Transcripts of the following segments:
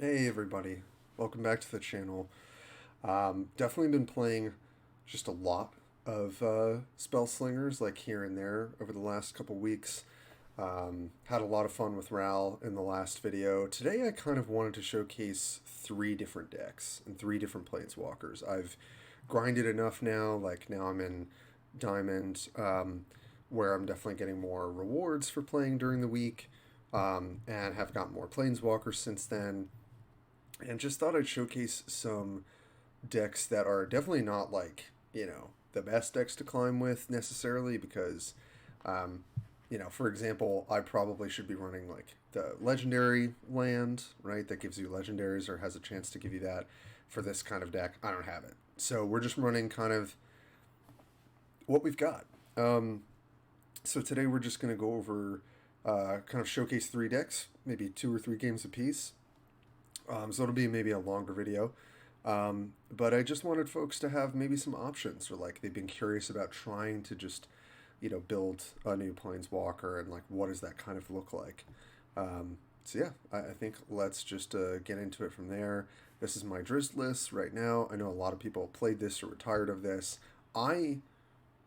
Hey everybody, welcome back to the channel. Definitely been playing just a lot of Spellslingers, like here and there, over the last couple weeks. Had a lot of fun with Ral in the last video. Today I kind of wanted to showcase three different decks and three different planeswalkers. I've grinded enough now, like now I'm in Diamond, where I'm definitely getting more rewards for playing during the week, and have gotten more planeswalkers since then, and just thought I'd showcase some decks that are definitely not like, the best decks to climb with necessarily because, for example, I probably should be running like the legendary land, right? That gives you legendaries or has a chance to give you that. For this kind of deck, I don't have it. So we're just running kind of what we've got. So today we're just going to go over, kind of showcase three decks, maybe two or three games apiece. So it'll be maybe a longer video. But I just wanted folks to have maybe some options, or like they've been curious about trying to just, build a new planeswalker and like what does that kind of look like. So yeah, I think let's just get into it from there. This is my Drizzt list right now. I know a lot of people played this or retired of this. I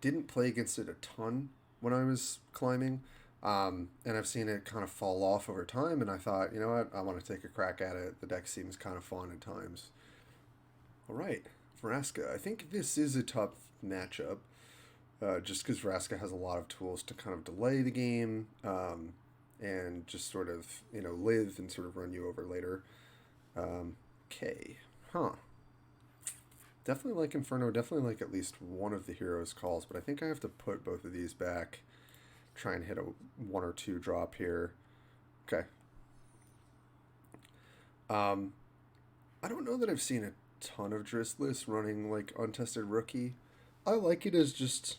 didn't play against it a ton when I was climbing. And I've seen it kind of fall off over time, and I thought, you know what, I want to take a crack at it. The deck seems kind of fun at times. All right, Vraska. I think this is a tough matchup, just because Vraska has a lot of tools to kind of delay the game, and just sort of, live and sort of run you over later. Okay. Huh. Definitely like Inferno, definitely like at least one of the hero's calls, but I think I have to put both of these back, try and hit a one or two drop here. Okay. I don't know that I've seen a ton of Dristless running like untested rookie. I like it as just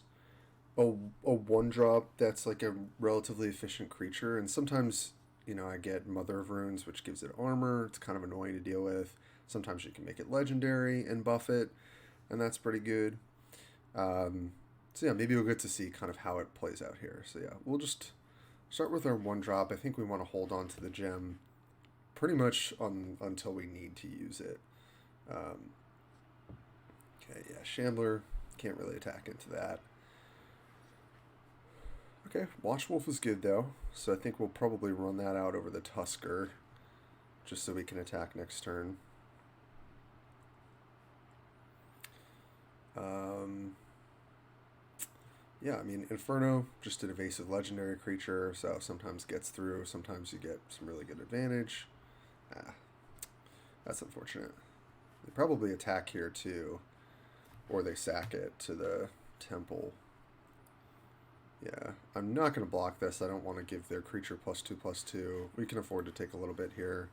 a one drop that's like a relatively efficient creature, and sometimes I get Mother of Runes, which gives it armor. It's kind of annoying to deal with. Sometimes you can make it legendary and buff it, and that's pretty good. So yeah, maybe we'll get to see kind of how it plays out here. So yeah, we'll just start with our one drop. I think we want to hold on to the gem pretty much until we need to use it. Um, okay, yeah, Shambler can't really attack into that. Okay, Watchwolf is good though, so I think we'll probably run that out over the Tusker just so we can attack next turn. Um, yeah, I mean, Inferno, just an evasive legendary creature, so sometimes gets through, sometimes you get some really good advantage. Ah, that's unfortunate. They probably attack here too, or they sack it to the temple. Yeah, I'm not going to block this. I don't want to give their creature +2/+2. We can afford to take a little bit here.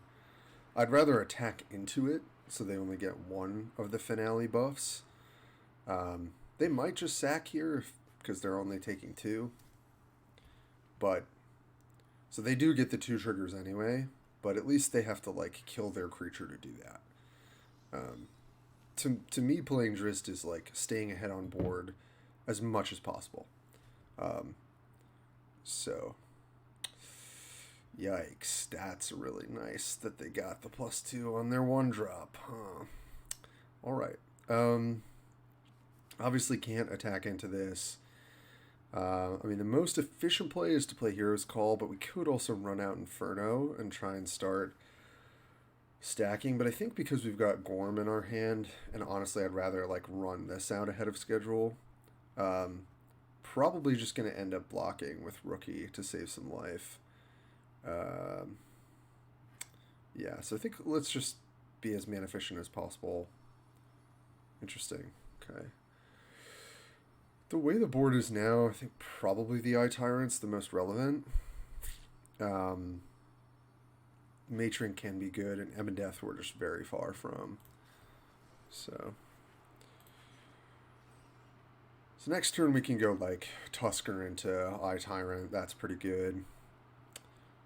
I'd rather attack into it so they only get one of the finale buffs. They might just sack here because they're only taking two. But, so they do get the two triggers anyway, but at least they have to like kill their creature to do that. To me, playing Drizzt is like staying ahead on board as much as possible. So, yikes, that's really nice that they got the +2 on their one drop. Huh. All right. Obviously can't attack into this. I mean, the most efficient play is to play Hero's Call, but we could also run out Inferno and try and start stacking. But I think because we've got Gorm in our hand, and honestly, I'd rather like run this out ahead of schedule. Probably just going to end up blocking with Rookie to save some life. Yeah, so I think let's just be as mana efficient as possible. Interesting. Okay. The way the board is now, I think probably the Eye Tyrant's the most relevant. Matron can be good, and Ebondeath we're just very far from. So next turn we can go like Tusker into Eye Tyrant. That's pretty good.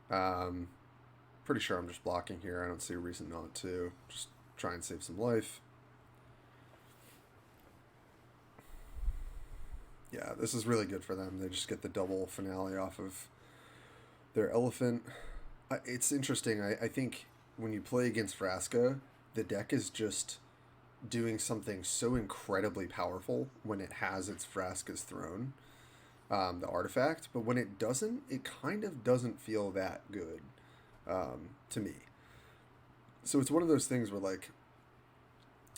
Pretty sure I'm just blocking here. I don't see a reason not to. Just try and save some life. Yeah, this is really good for them. They just get the double finale off of their elephant. It's interesting. I think when you play against Vraska, the deck is just doing something so incredibly powerful when it has its Vraska's Throne, the artifact, but when it doesn't, it kind of doesn't feel that good to me. So it's one of those things where, like,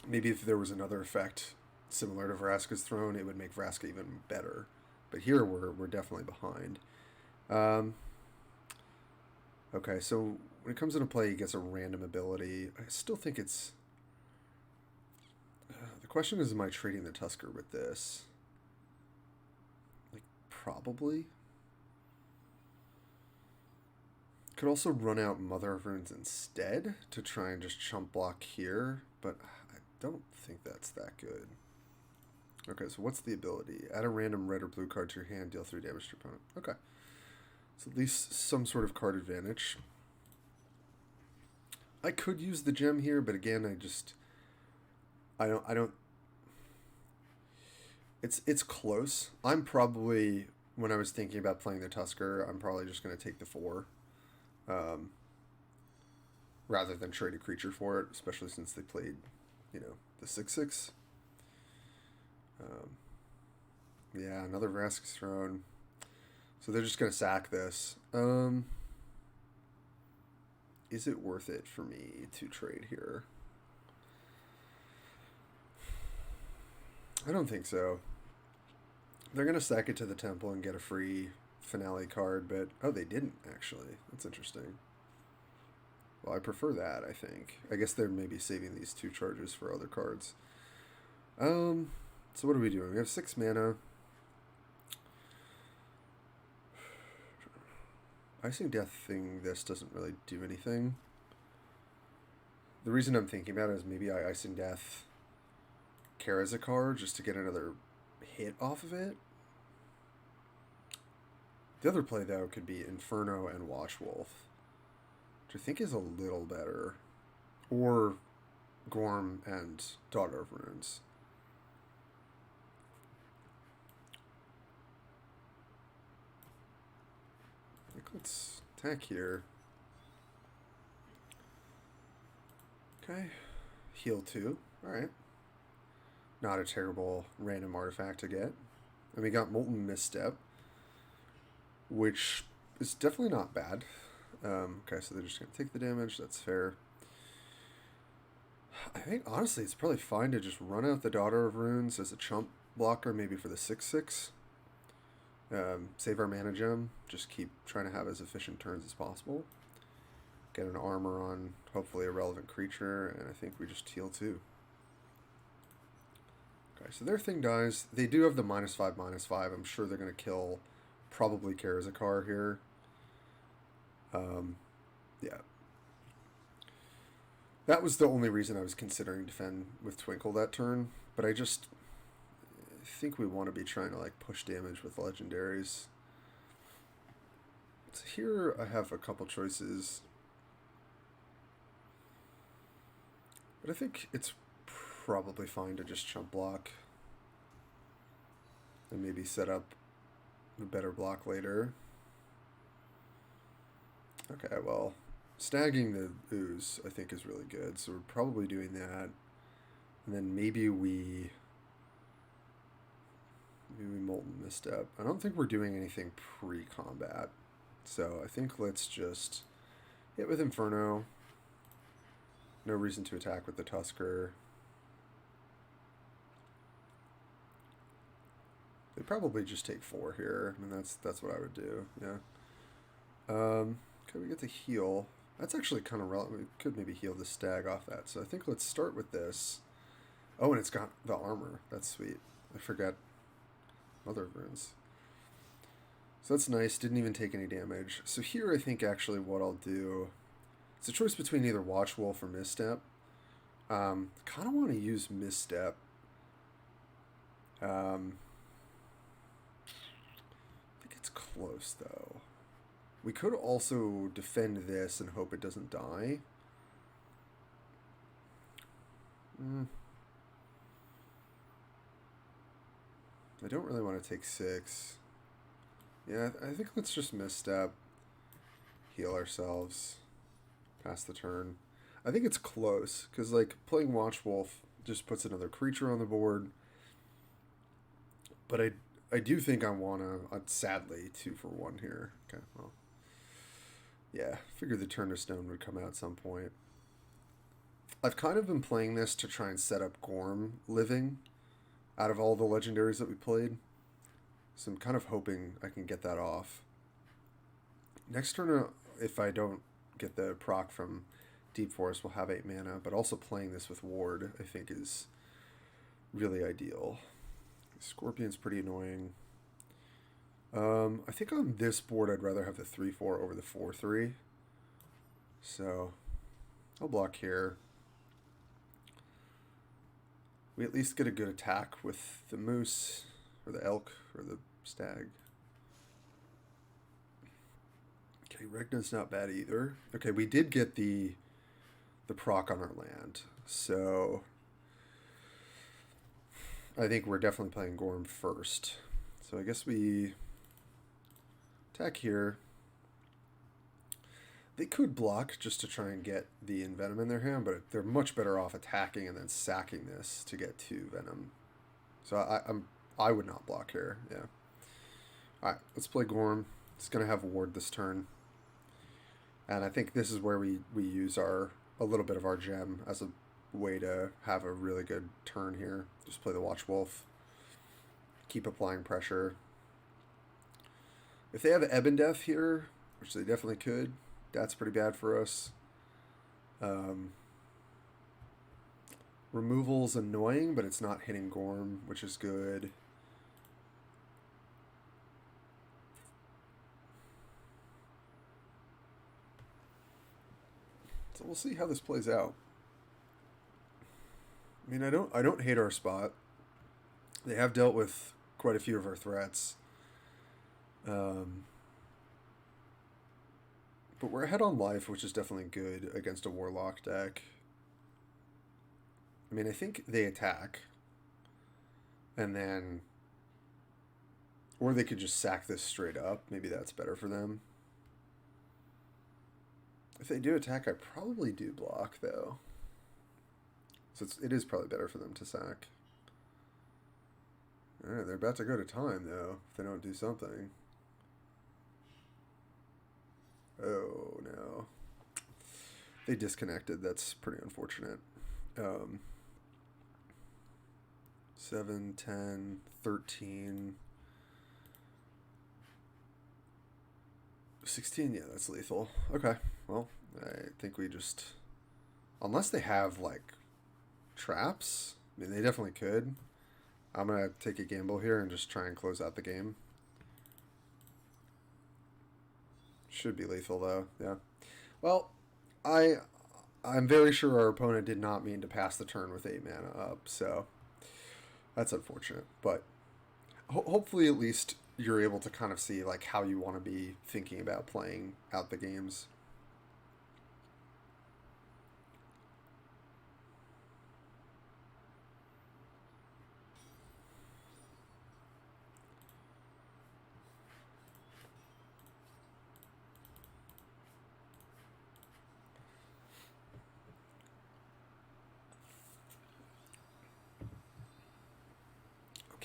maybe if there was another effect similar to Vraska's Throne, it would make Vraska even better. But here we're definitely behind. Um, okay, so when it comes into play, he gets a random ability. I still think it's... the question is, am I trading the Tusker with this? Like, probably. Could also run out Mother of Runes instead to try and just chump block here, but I don't think that's that good. Okay, so what's the ability? Add a random red or blue card to your hand, deal 3 damage to your opponent. Okay. So at least some sort of card advantage. I could use the gem here, but again, I don't it's close. I'm probably, when I was thinking about playing the Tusker, I'm probably just going to take the 4. Um, rather than trade a creature for it, especially since they played, the 6/6. Um, yeah, another Vraska's Throne. So they're just going to sack this. Is it worth it for me to trade here? I don't think so. They're going to sack it to the temple and get a free finale card, but... oh, they didn't, actually. That's interesting. Well, I prefer that, I think. I guess they're maybe saving these 2 charges for other cards. So what are we doing? We have 6 mana. Icing Death thing, this doesn't really do anything. The reason I'm thinking about it is maybe I Icing Death Kara's a card just to get another hit off of it. The other play, though, could be Inferno and Watchwolf, which I think is a little better. Or Gorm and Daughter of Runes. I think let's attack here. Okay. Heal 2. Alright. Not a terrible random artifact to get. And we got Molten Misstep, which is definitely not bad. Okay, so they're just going to take the damage. That's fair. I think, honestly, it's probably fine to just run out the Daughter of Runes as a chump blocker, maybe for the 6/6. Save our mana gem. Just keep trying to have as efficient turns as possible. Get an armor on, hopefully, a relevant creature, and I think we just heal 2. Okay, so their thing dies. They do have the -5/-5. I'm sure they're going to kill probably Karazakar here. Yeah. That was the only reason I was considering defend with Twinkle that turn, but I think we want to be trying to like push damage with legendaries. So here I have a couple choices, but I think it's probably fine to just chump block and maybe set up a better block later. Okay, well, snagging the ooze I think is really good, so we're probably doing that, and then maybe we Molten Misstep. I don't think we're doing anything pre-combat, so I think let's just hit with Inferno. No reason to attack with the Tusker. They probably just take 4 here. I mean, that's what I would do. Yeah. Okay, we get to heal. That's actually kind of relevant. We could maybe heal the stag off that. So I think let's start with this. Oh, and it's got the armor. That's sweet. I forgot Mother of Runes. So that's nice. Didn't even take any damage. So here I think actually what I'll do... it's a choice between either Watchwolf or Misstep. Kind of want to use Misstep. I think it's close, though. We could also defend this and hope it doesn't die. I don't really want to take 6. Yeah, I think let's just Misstep. Heal ourselves. Pass the turn. I think it's close because like playing Watch Wolf just puts another creature on the board, but I do think I want to sadly 2 for 1 here. Okay, well, yeah, figured the Turn to Stone would come out at some point. I've kind of been playing this to try and set up Gorm living out of all the legendaries that we played. So I'm kind of hoping I can get that off. Next turn, if I don't get the proc from Deep Forest, we'll have 8 mana, but also playing this with Ward, I think, is really ideal. Scorpion's pretty annoying. I think on this board, I'd rather have the 3/4 over the 4/3. So I'll block here. We at least get a good attack with the moose, or the elk, or the stag. Okay, Regna's not bad either. Okay, we did get the proc on our land, so I think we're definitely playing Gorm first. So I guess we attack here. They could block just to try and get the Envenom in their hand, but they're much better off attacking and then sacking this to get 2 Venom. So I would not block here, yeah. Alright, let's play Gorm. It's going to have Ward this turn. And I think this is where we use a little bit of our gem as a way to have a really good turn here. Just play the Watch Wolf. Keep applying pressure. If they have Ebon Death here, which they definitely could, that's pretty bad for us. Removal's annoying, but it's not hitting Gorm, which is good. So we'll see how this plays out. I mean, I don't hate our spot. They have dealt with quite a few of our threats. But we're ahead on life, which is definitely good against a Warlock deck. I mean, I think they attack. And then... Or they could just sack this straight up. Maybe that's better for them. If they do attack, I probably do block, though. So it is probably better for them to sack. Alright, they're about to go to time, though, if they don't do something. Oh, no. They disconnected. That's pretty unfortunate. 7, 10, 13... 16, yeah, that's lethal. Okay, well, I think we just... Unless they have, like, traps? I mean, they definitely could. I'm going to take a gamble here and just try and close out the game. Should be lethal, though, yeah. Well, I'm very sure our opponent did not mean to pass the turn with 8 mana up, so that's unfortunate. But hopefully at least you're able to kind of see like how you want to be thinking about playing out the games.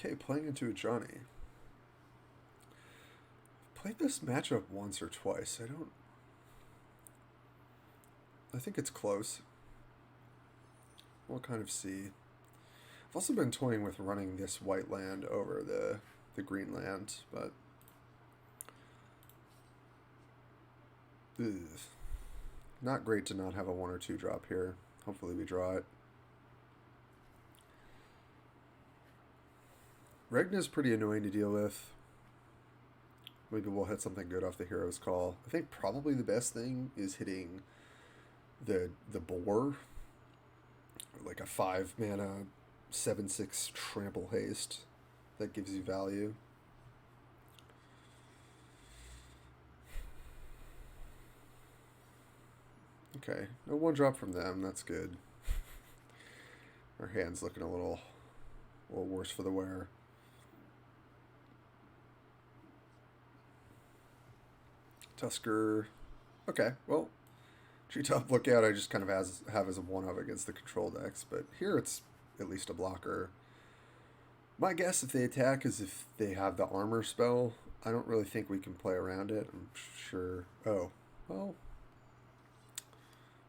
Okay, playing into a Johnny. Played this matchup once or twice. I think it's close. We'll kind of see. I've also been toying with running this white land over the green land, but ugh. Not great to not have a 1 or 2 drop here. Hopefully we draw it. Regna's pretty annoying to deal with. Maybe we'll hit something good off the Hero's Call. I think probably the best thing is hitting the boar. Like a 5 mana 7/6 trample haste. That gives you value. Okay, no 1 drop from them, that's good. Our hand's looking a little worse for the wear. Tusker. Okay, well, Treetop Lookout I just kind of have as a one-up against the control decks, but here it's at least a blocker. My guess if they attack is if they have the armor spell. I don't really think we can play around it. I'm sure. Oh, well,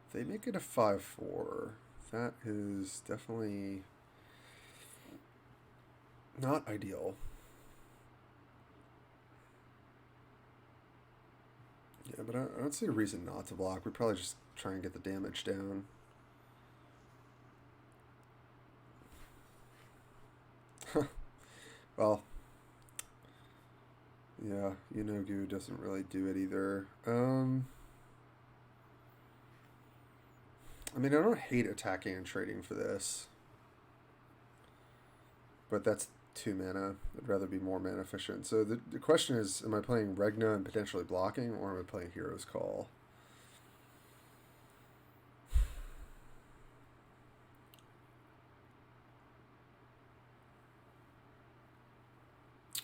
if they make it a 5/4, that is definitely not ideal. Yeah, but I don't see a reason not to block. We probably just try and get the damage down. Well, yeah, Yunogu doesn't really do it either. I mean, I don't hate attacking and trading for this, but that's 2 mana. I'd rather be more mana efficient. So the question is, am I playing Regna and potentially blocking, or am I playing Hero's Call?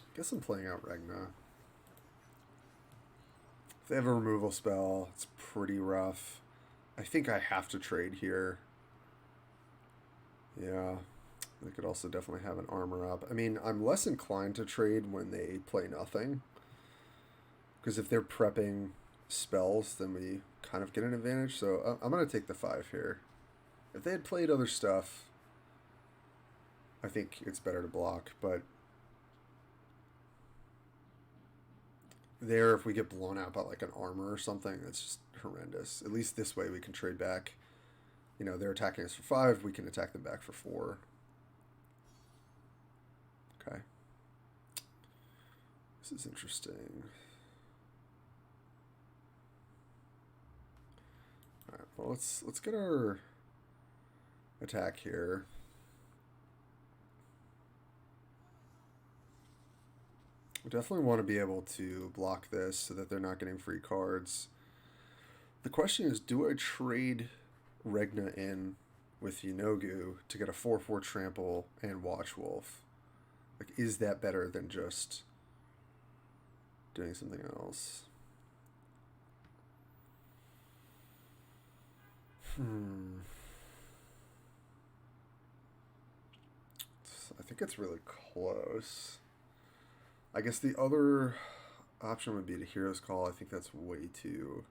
I guess I'm playing out Regna. If they have a removal spell, it's pretty rough. I think I have to trade here. Yeah. They could also definitely have an armor up. I mean, I'm less inclined to trade when they play nothing. Because if they're prepping spells, then we kind of get an advantage. So I'm going to take the 5 here. If they had played other stuff, I think it's better to block. But there, if we get blown out by like an armor or something, that's just horrendous. At least this way we can trade back. You know, they're attacking us for 5, we can attack them back for 4. Okay. This is interesting. Alright, well let's get our attack here. We definitely want to be able to block this so that they're not getting free cards. The question is, do I trade Regna in with Yunogu to get a 4/4 trample and Watch Wolf? Like, is that better than just doing something else? I think it's really close. I guess the other option would be to Hero's Call. I think that's way too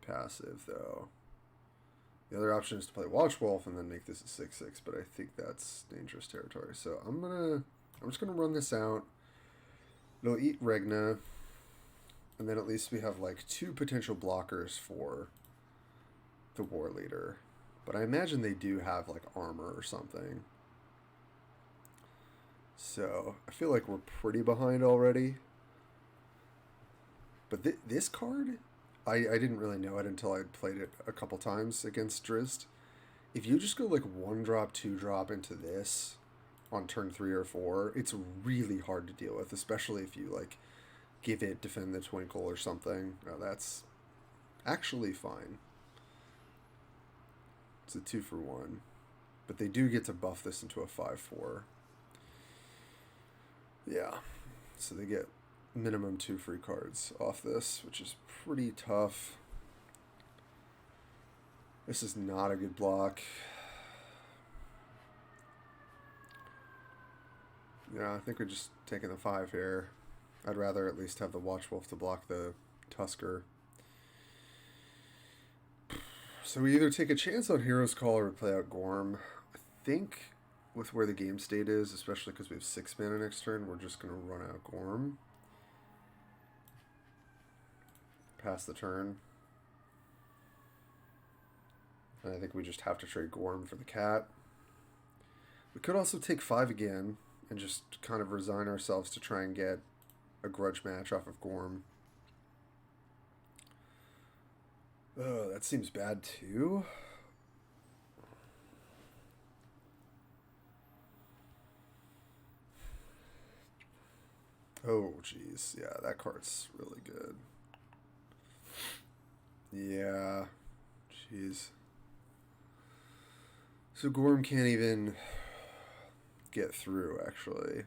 passive, though. The other option is to play Watch Wolf and then make this a 6/6, but I think that's dangerous territory. So I'm just gonna run this out. It'll eat Regna, and then at least we have like 2 potential blockers for the War Leader. But I imagine they do have like armor or something. So I feel like we're pretty behind already. But this card, I didn't really know it until I played it a couple times against Drizzt. If you just go like 1-drop, 2-drop into this on turn 3 or 4, it's really hard to deal with, especially if you like give it Defend the Twinkle or something. No, that's actually fine. It's a 2-for-1. But they do get to buff this into a 5/4. Yeah. So they get minimum 2 free cards off this, which is pretty tough. This is not a good block. Yeah, I think we're just taking the 5 here. I'd rather at least have the Watch Wolf to block the Tusker. So we either take a chance on Hero's Call or we play out Gorm. I think with where the game state is, especially because we have 6 mana next turn, we're just going to run out Gorm. Pass the turn. And I think we just have to trade Gorm for the cat. We could also take 5 again and just kind of resign ourselves to try and get a grudge match off of Gorm. Oh, that seems bad too. Oh, jeez. Yeah, that card's really good. Yeah. Jeez. So Gorm can't even get through, actually.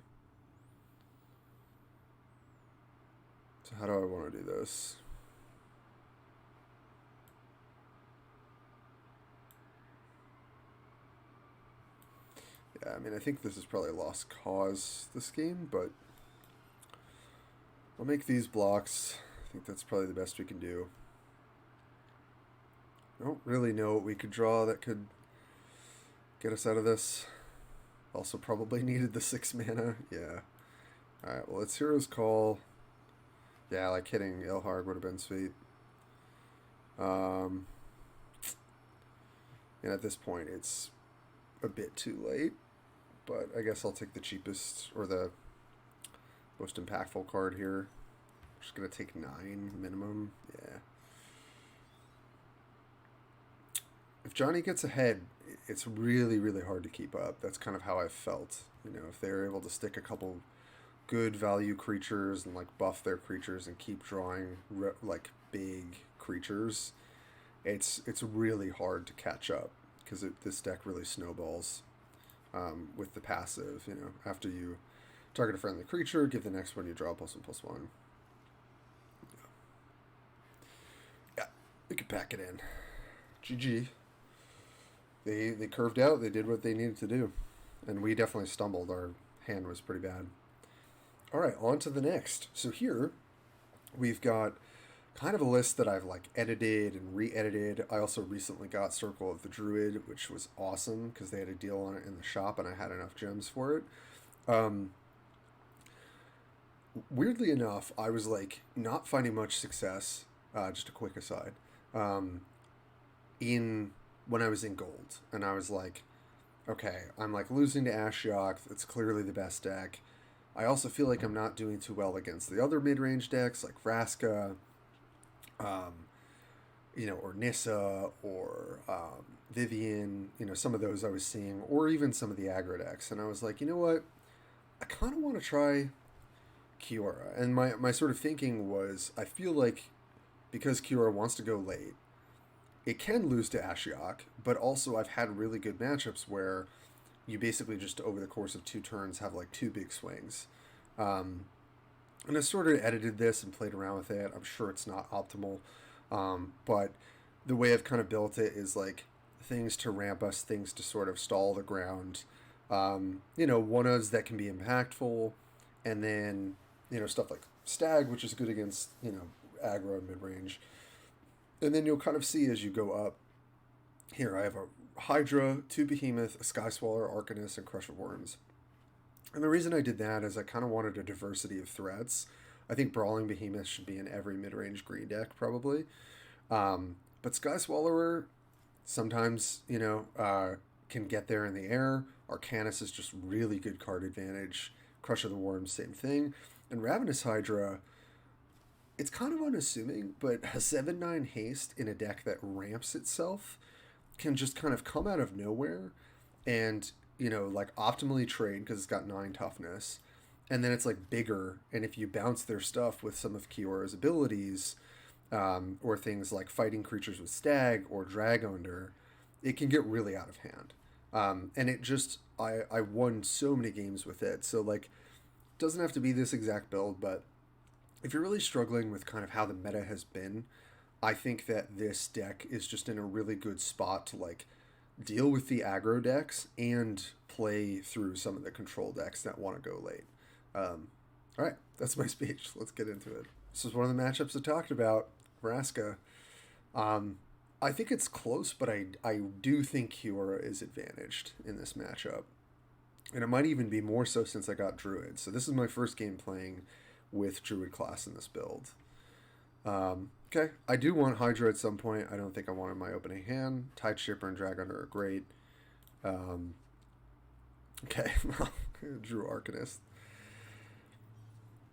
So how do I want to do this? Yeah, I mean, I think this is probably a lost cause, this game, but I'll make these blocks. I think that's probably the best we can do. I don't really know what we could draw that could get us out of this. Also probably needed the 6 mana. Yeah. Alright, well, it's Hero's Call. Yeah, like hitting Ilharg would have been sweet. And at this point, it's a bit too late. But I guess I'll take the cheapest, or the most impactful card here. I'm just going to take 9 minimum. Yeah. If Johnny gets ahead, it's really, really hard to keep up. That's kind of how I've felt. You know, if they're able to stick a couple good value creatures and like buff their creatures and keep drawing like big creatures, it's really hard to catch up because this deck really snowballs with the passive. You know, after you target a friendly creature, give the next one you draw +1/+1. Yeah, we could pack it in. GG. They curved out. They did what they needed to do, and we definitely stumbled. Our hand was pretty bad. All right, on to the next. So here we've got kind of a list that I've like edited and re-edited. I also recently got Circle of the Druid, which was awesome because they had a deal on it in the shop and I had enough gems for it. Weirdly enough, I was like not finding much success. Just a quick aside. In when I was in gold, and I was like, okay, I'm like losing to Ashiok. It's clearly the best deck. I also feel like I'm not doing too well against the other mid-range decks like Vraska, or Nissa, or Vivian. You know, some of those I was seeing, or even some of the aggro decks. And I was like, you know what? I kind of want to try Kiora. And my sort of thinking was, I feel like because Kiora wants to go late, it can lose to Ashiok, but also I've had really good matchups where you basically just over the course of 2 turns have like 2 big swings. And I sort of edited this and played around with it. I'm sure it's not optimal, but the way I've kind of built it is like things to ramp us, things to sort of stall the ground. One-ofs that can be impactful, and then, stuff like Stag, which is good against, aggro and mid-range. And then you'll kind of see as you go up. Here, I have a Hydra, 2 Behemoth, a Sky Swaller, Arcanist, and Crush of Worms. And the reason I did that is I kind of wanted a diversity of threats. I think Brawling Behemoth should be in every mid-range green deck, probably. But Sky Swallower sometimes, can get there in the air. Arcanist is just really good card advantage. Crush of the Worms, same thing. And Ravenous Hydra, it's kind of unassuming, but a 7/9 haste in a deck that ramps itself can just kind of come out of nowhere and, like optimally trade because it's got 9 toughness. And then it's like bigger. And if you bounce their stuff with some of Kiora's abilities, or things like fighting creatures with Stag or Drag Under, it can get really out of hand. And it just, I won so many games with it. So like, doesn't have to be this exact build, but if you're really struggling with kind of how the meta has been, I think that this deck is just in a really good spot to like deal with the aggro decks and play through some of the control decks that want to go late. All right, that's my speech. Let's get into it. This is one of the matchups I talked about, Vraska. I think it's close, but I do think Kiora is advantaged in this matchup. And it might even be more so since I got Druid. So this is my first game playing with Druid class in this build. Okay, I do want Hydra at some point. I don't think I want in my opening hand. Tide Shipper and Drag Under are great. Okay, Drew Arcanist.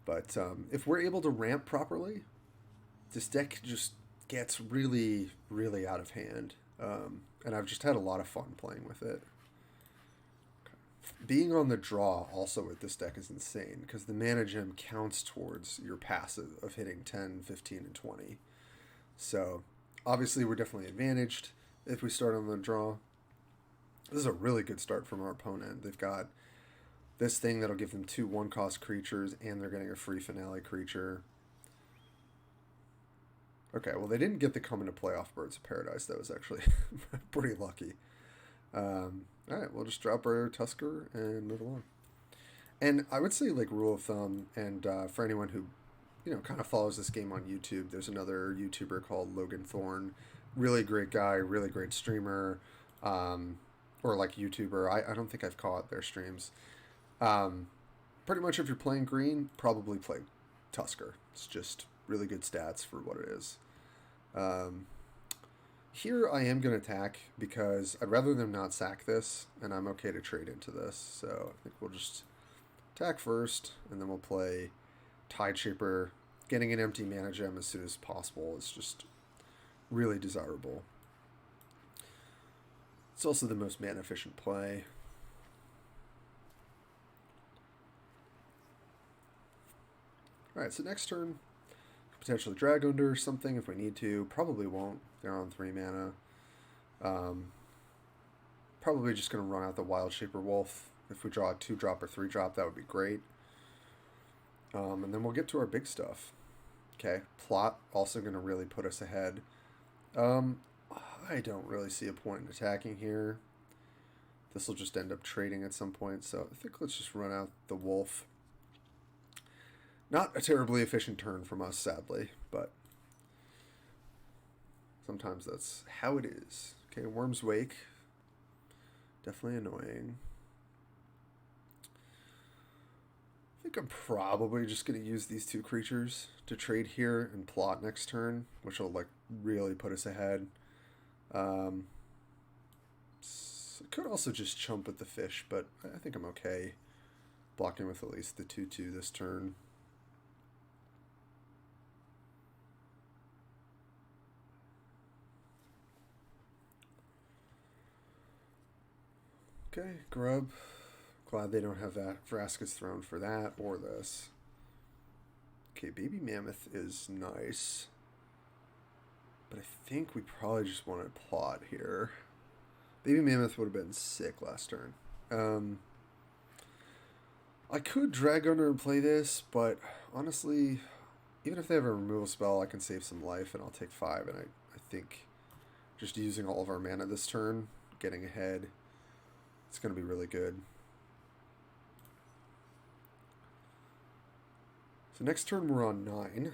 But if we're able to ramp properly, this deck just gets really, really out of hand. And I've just had a lot of fun playing with it. Being on the draw also with this deck is insane because the mana gem counts towards your passive of hitting 10, 15, and 20. So obviously we're definitely advantaged if we start on the draw. This is a really good start from our opponent. They've got this thing that'll give them 2 1-cost creatures and they're getting a free finale creature. Okay, well they didn't get the come into play off Birds of Paradise. That was actually pretty lucky. All right, we'll just drop our Tusker and move along. And I would say, like, rule of thumb, and for anyone who, kind of follows this game on YouTube, there's another YouTuber called Logan Thorne. Really great guy, really great streamer, or like YouTuber. I don't think I've caught their streams. Um, Pretty much if you're playing green, probably play Tusker. It's just really good stats for what it is. Um, Here I am going to attack because I'd rather them not sack this, and I'm okay to trade into this. So I think we'll just attack first, and then we'll play Tide Shaper. Getting an empty mana gem as soon as possible is just really desirable. It's also the most mana efficient play. Alright, so next turn, potentially drag under something if we need to. Probably won't. They're on 3 mana. Probably just going to run out the Wild Shaper Wolf. If we draw a 2-drop or 3-drop, that would be great. And then we'll get to our big stuff. Okay, plot also going to really put us ahead. I don't really see a point in attacking here. This will just end up trading at some point, so I think let's just run out the wolf. Not a terribly efficient turn from us, sadly, but sometimes that's how it is. Okay, Worm's Wake. Definitely annoying. I think I'm probably just going to use these 2 creatures to trade here and plot next turn, which will like really put us ahead. Could also just chump with the fish, but I think I'm okay blocking with at least the 2/2 this turn. Okay, Grub. Glad they don't have that Vraska's Throne for that or this. Okay, Baby Mammoth is nice. But I think we probably just want to plot here. Baby Mammoth would have been sick last turn. I could drag under and play this, but honestly, even if they have a removal spell, I can save some life and I'll take 5. And I think just using all of our mana this turn, getting ahead, it's going to be really good. So next turn we're on 9,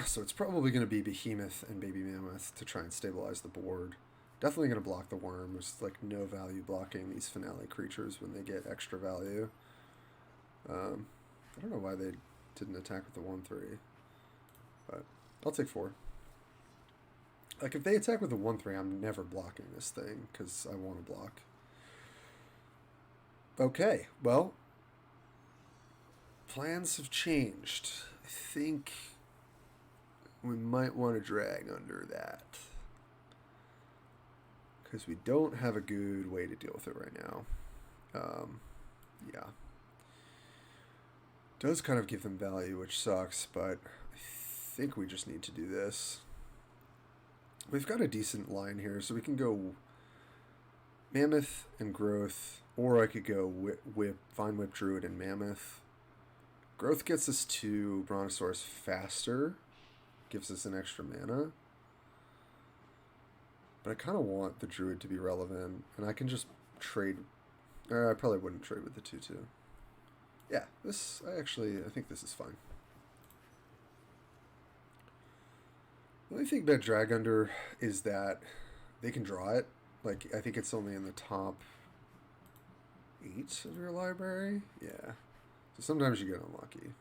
so it's probably going to be Behemoth and Baby Mammoth to try and stabilize the board. Definitely going to block the worm. There's like no value blocking these finale creatures when they get extra value. I don't know why they didn't attack with the 1/3, but I'll take 4. Like if they attack with the 1/3, I'm never blocking this thing because I want to block. Okay, well, plans have changed. I think we might want to drag under that because we don't have a good way to deal with it right now. Yeah. Does kind of give them value, which sucks, but I think we just need to do this. We've got a decent line here, so we can go Mammoth and Growth, or I could go Vine Whip Druid and Mammoth. Growth gets us to Brontosaurus faster, gives us an extra mana. But I kind of want the Druid to be relevant, and I can just trade. I probably wouldn't trade with the 2/2. Yeah, I think this is fine. The only thing about Drag Under is that they can draw it. Like, I think it's only in the top 8 of your library. Yeah. So sometimes you get unlucky.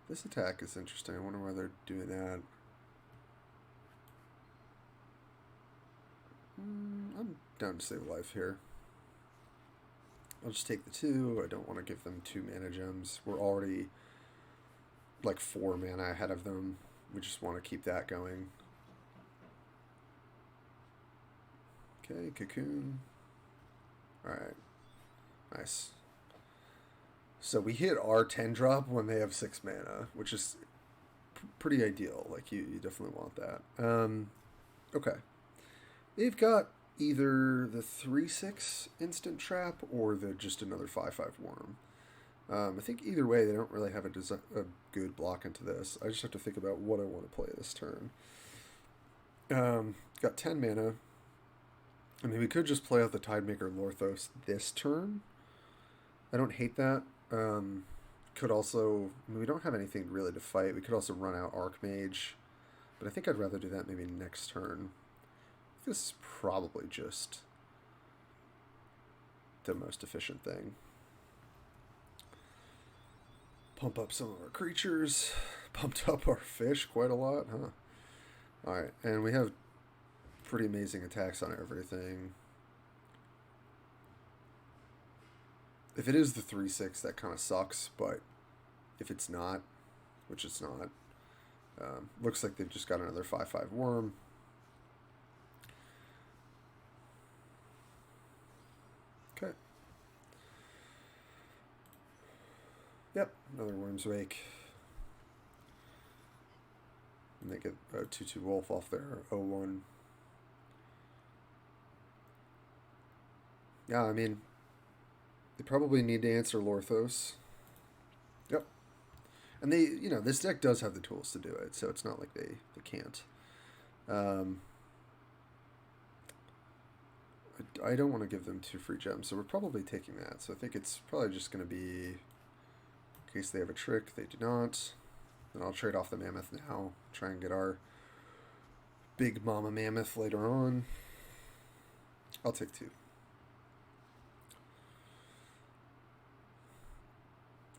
This attack is interesting. I wonder why they're doing that. I'm down to save life here. I'll just take the 2. I don't want to give them 2 mana gems. We're already like 4 mana ahead of them. We just want to keep that going. Okay, Cocoon. Alright. Nice. So we hit our 10-drop when they have 6 mana, which is pretty ideal. Like, you definitely want that. Okay. They've got either the 3/6 instant trap or the just another 5/5 worm. I think either way, they don't really have a good block into this. I just have to think about what I want to play this turn. Got 10 mana. I mean, we could just play out the Tidemaker Lorthos this turn. I don't hate that. Could also... I mean, we don't have anything really to fight. We could also run out Archmage. But I think I'd rather do that maybe next turn. This is probably just the most efficient thing. Pump up some of our creatures. Pumped up our fish quite a lot, huh? Alright, and we have pretty amazing attacks on everything. If it is the 3/6, that kind of sucks, but if it's not, which it's not, looks like they've just got another 5/5 worm. Okay. Yep, another Worm's Wake. And they get a 2/2 wolf off their 0/1. Yeah, I mean, they probably need to answer Lorthos. Yep. And they, you know, this deck does have the tools to do it, so it's not like they can't. I don't want to give them 2 free gems, so we're probably taking that. So I think it's probably just going to be, in case they have a trick, they do not. Then I'll trade off the Mammoth now, try and get our big Mama Mammoth later on. I'll take 2.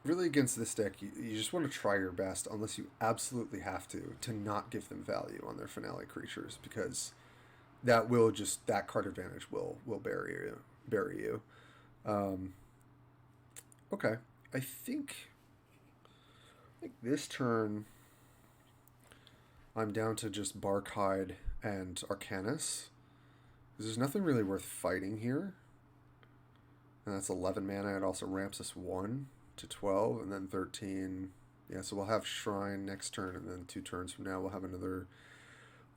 Really, against this deck, you just want to try your best, unless you absolutely have to not give them value on their finale creatures, because that will just, that card advantage will bury you. Okay, I think this turn I'm down to just Barkhide and Arcanus, because there's nothing really worth fighting here. And that's 11 mana. It also ramps us 1 to 12, and then 13. Yeah, so we'll have Shrine next turn, and then 2 turns from now we'll have another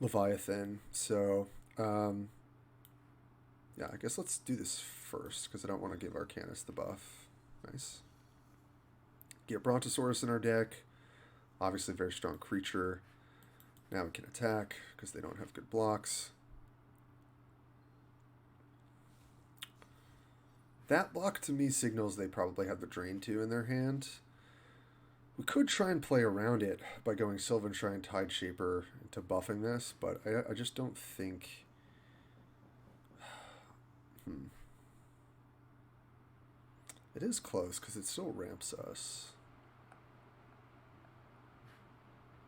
Leviathan. So, yeah, I guess let's do this first, because I don't want to give Arcanus the buff. Nice. Get Brontosaurus in our deck. Obviously, very strong creature. Now we can attack, because they don't have good blocks. That block to me signals they probably have the Drain 2 in their hand. We could try and play around it by going Sylvan Shrine Tideshaper into buffing this, but I just don't think... It is close, because it still ramps us.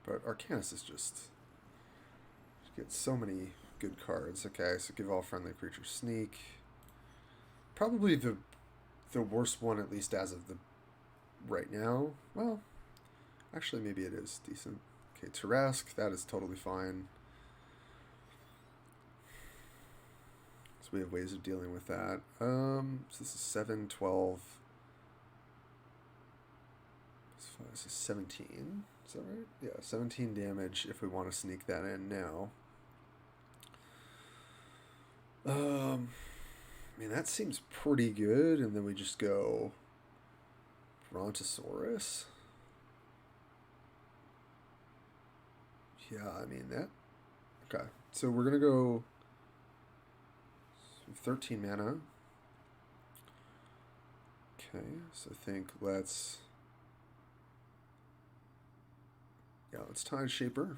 But Arcanus is just... You get so many good cards. Okay, so give all friendly creatures sneak. Probably the worst one, at least as of the right now. Well, actually, maybe it is decent. Okay, Tarask, that is totally fine. So we have ways of dealing with that. So this is 7, 12. This is 17. Is that right? Yeah, 17 damage if we want to sneak that in now. I mean, that seems pretty good, and then we just go Brontosaurus. Yeah, I mean, that... Okay, so we're going to go 13 mana. Okay, so I think let's... Yeah, let's Tideshaper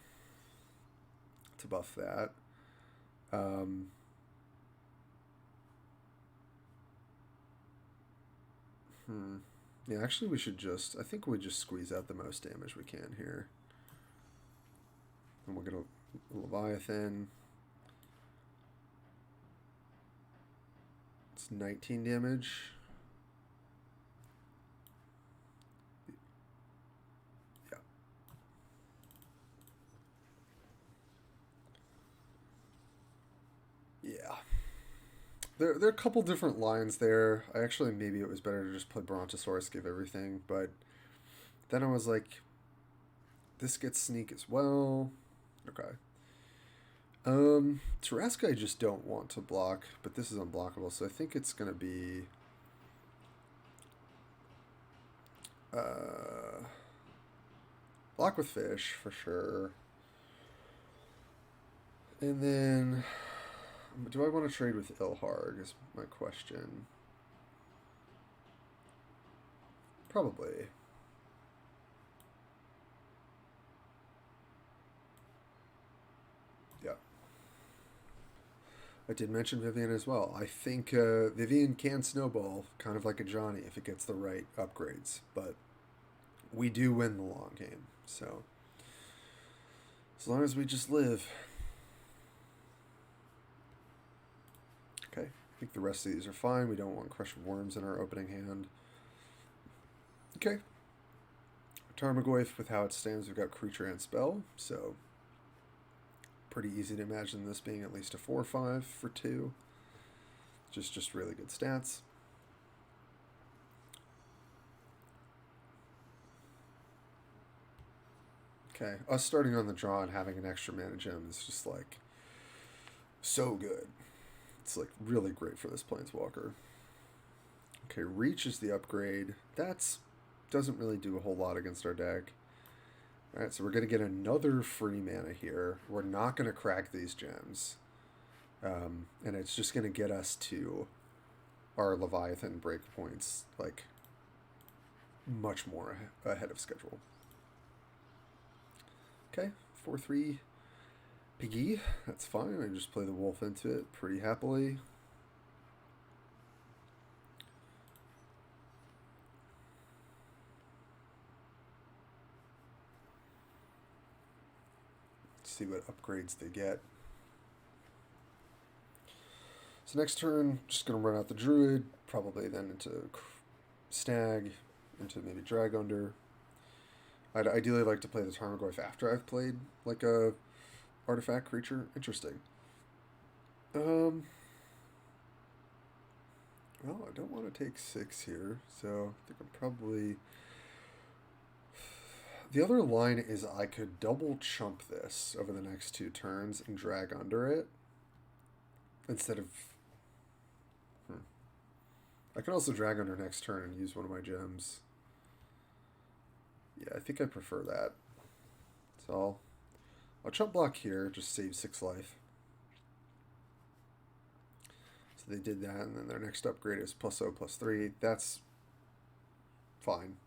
to buff that. Yeah, actually we should just... I think we just squeeze out the most damage we can here. And we'll get a Leviathan. It's 19 damage. Yeah. Yeah. There are a couple different lines there. Maybe it was better to just play Brontosaurus, give everything, but then I was like, this gets sneak as well. Okay. Tarask I just don't want to block, but this is unblockable, so I think it's gonna be block with fish for sure. And then Do I want to trade with Ilharg is my question. Probably. Yeah. I did mention Vivian as well. I think Vivian can snowball, kind of like a Johnny, if it gets the right upgrades. But we do win the long game. So, as long as we just live. Okay. I think the rest of these are fine. We don't want Crush of Worms in our opening hand. Okay. Tarmogoyf, with how it stands, we've got creature and spell. So, pretty easy to imagine this being at least a 4/5 for 2. Just really good stats. Okay, us starting on the draw and having an extra mana gem is just like so good. It's like really great for this planeswalker. Okay, reach is the upgrade. That's doesn't really do a whole lot against our deck. Alright, so we're going to get another free mana here. We're not going to crack these gems. And it's just going to get us to our Leviathan breakpoints, like, much more ahead of schedule. Okay, 4/3 Piggy. That's fine. I just play the wolf into it pretty happily. See what upgrades they get. So next turn, just going to run out the Druid, probably then into Stag, into maybe Drag Under. I'd ideally like to play the Tarmogoyf after I've played like a artifact creature. Interesting. Well, I don't want to take 6 here, so I think I'm probably... The other line is I could double chump this over the next 2 turns and drag under it instead of... I could also drag under next turn and use one of my gems. Yeah, I think I prefer that. So I'll chump block here, just save 6 life. So they did that, and then their next upgrade is +0/+3. That's fine.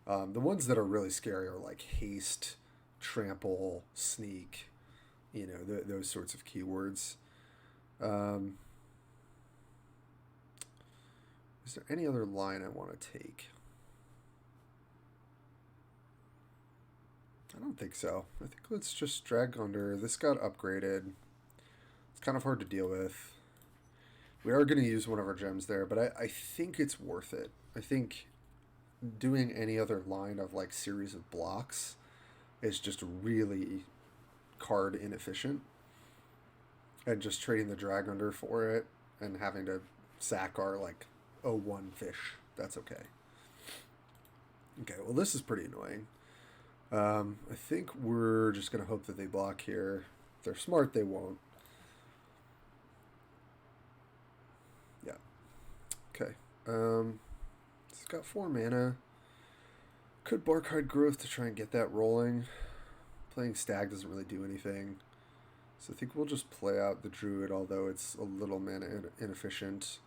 The ones that are really scary are like haste, trample, sneak, you know, those sorts of keywords. Is there any other line I want to take? I don't think so. I think let's just drag under. This got upgraded. It's kind of hard to deal with. We are going to use one of our gems there, but I think it's worth it. I think doing any other line of like series of blocks is just really card inefficient. And just trading the drag under for it and having to sack our like 0/1 fish. That's okay. Okay, well this is pretty annoying. I think we're just going to hope that they block here. If they're smart, they won't. Yeah. Okay. It's got 4 mana. Could Barkhide Growth to try and get that rolling. Playing Stag doesn't really do anything. So I think we'll just play out the Druid, although it's a little mana inefficient.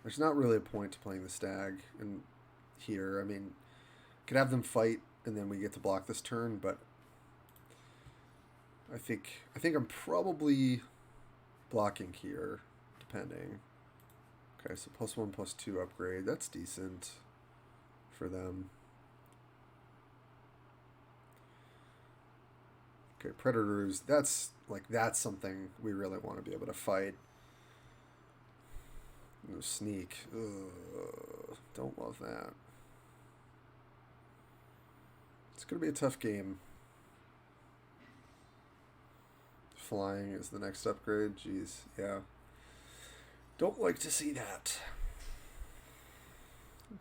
There's not really a point to playing the Stag in here. I mean, could have them fight and then we get to block this turn, but I think I'm probably blocking here, depending. Okay, so +1/+2 upgrade. That's decent for them. Okay, Predators. That's something we really want to be able to fight. No sneak. Ugh, don't love that. It's going to be a tough game. Flying is the next upgrade. Jeez, yeah. Don't like to see that.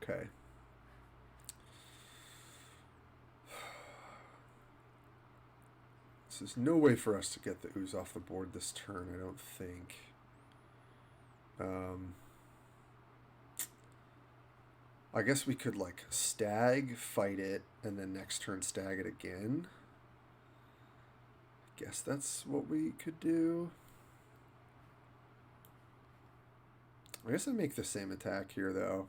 Okay. So there's no way for us to get the ooze off the board this turn, I don't think. I guess we could like stag, fight it, and then next turn stag it again. I guess that's what we could do. I guess I make the same attack here, though.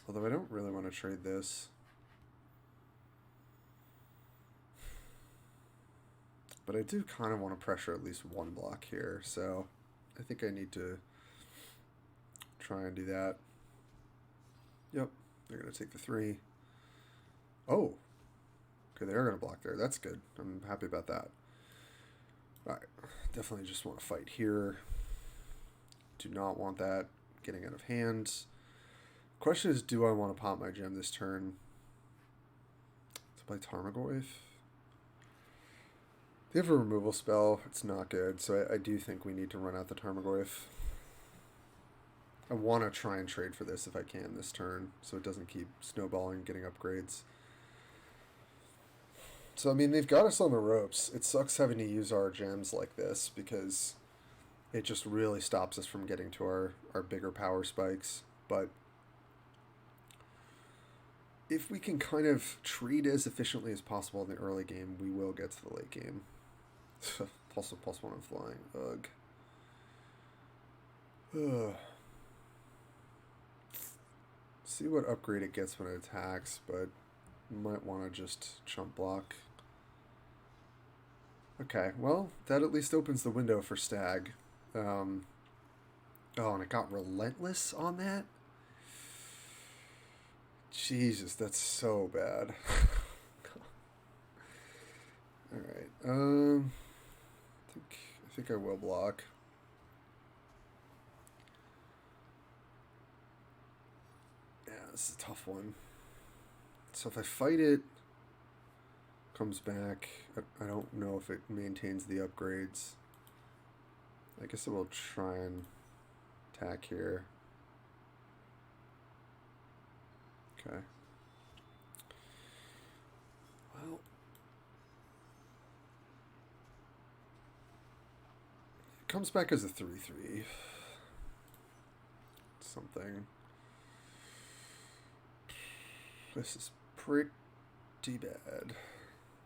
Although I don't really want to trade this. But I do kind of want to pressure at least one block here, so I think I need to try and do that. Yep, they're going to take the 3. Oh, okay, they're going to block there. That's good. I'm happy about that. All right, definitely just want to fight here. Do not want that getting out of hand. Question is, do I want to pop my gem this turn? To play Tarmogoyf? They have a removal spell. It's not good, so I do think we need to run out the Tarmogoyf. I want to try and trade for this if I can this turn, so it doesn't keep snowballing, getting upgrades. So, I mean, they've got us on the ropes. It sucks having to use our gems like this, because it just really stops us from getting to our bigger power spikes. But if we can kind of trade as efficiently as possible in the early game, we will get to the late game. Also +1 on flying. Ugh. Ugh. See what upgrade it gets when it attacks, but might want to just chump block. Okay, well, that at least opens the window for Stag. Oh, and it got Relentless on that? Jesus, that's so bad. Alright, I think I will block. Yeah, this is a tough one. So if I fight it, comes back, I don't know if it maintains the upgrades. I guess I will try and attack here. Okay. Well, it comes back as a 3/3. Something. This is pretty bad.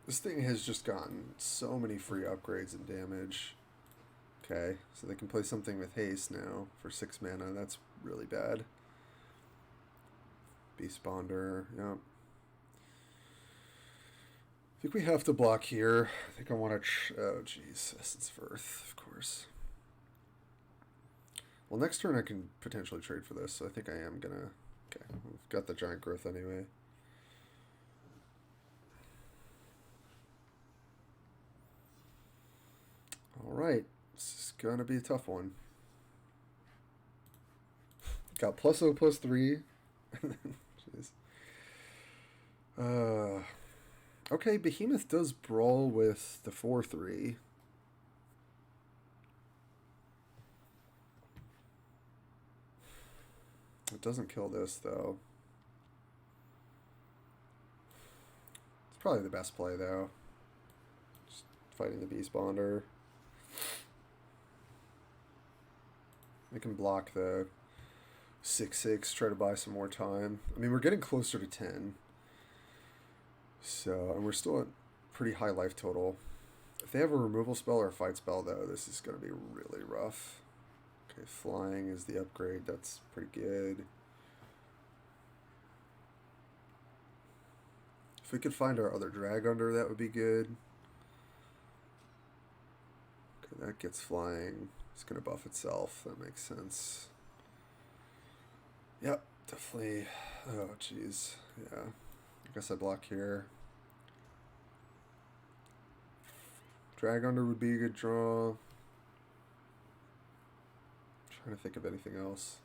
This thing has just gotten so many free upgrades and damage. Okay, so they can play something with haste now for 6 mana. That's really bad. Beast Bonder, yep. I think we have to block here. I think I want to... oh, jeez. Essence of Earth, of course. Well, next turn I can potentially trade for this, so I think I am going to... Okay, we've got the Giant Growth anyway. Alright, this is going to be a tough one. Got +0/+3. Jeez. Okay, Behemoth does brawl with the 4/3. It doesn't kill this, though. It's probably the best play, though. Just fighting the Beast Bonder. I can block the 6/6, try to buy some more time. I mean, we're getting closer to 10. So, and we're still at pretty high life total. If they have a removal spell or a fight spell, though, this is going to be really rough. Okay, flying is the upgrade. That's pretty good. If we could find our other drag under, that would be good. Okay, that gets flying. It's going to buff itself. That makes sense. Yep, definitely. Oh, jeez. Yeah. I guess I block here. Drag under would be a good draw. Trying to think of anything else.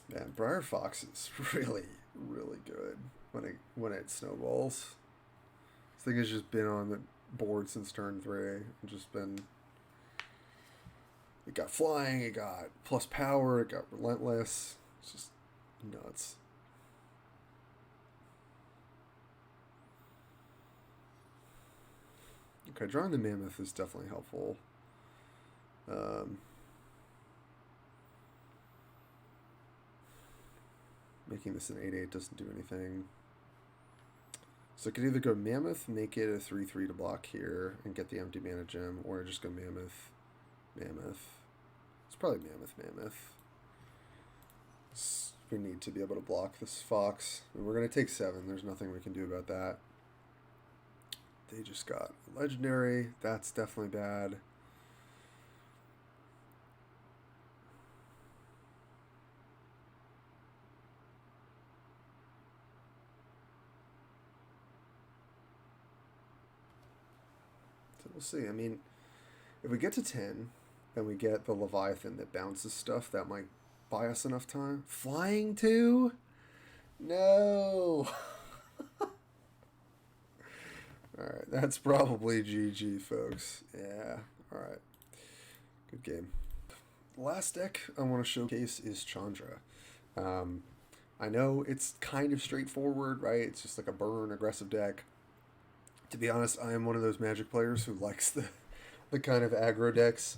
Man, Briar Fox is really, really good when it snowballs. This thing has just been on the board since turn 3 and just been... It got flying, it got plus power, it got relentless. It's just nuts. Okay, drawing the Mammoth is definitely helpful. Making this an 8/8 doesn't do anything. So I could either go Mammoth, make it a 3/3 to block here, and get the empty mana gem, or just go Mammoth, Mammoth. It's probably Mammoth, Mammoth. We need to be able to block this Fox. And we're going to take 7. There's nothing we can do about that. They just got Legendary. That's definitely bad. So we'll see. I mean, if we get to 10 and we get the Leviathan that bounces stuff, that might buy us enough time. Flying 2? No! Alright, that's probably GG, folks. Yeah, alright. Good game. The last deck I want to showcase is Chandra. I know it's kind of straightforward, right? It's just like a burn aggressive deck. To be honest, I am one of those Magic players who likes the kind of aggro decks.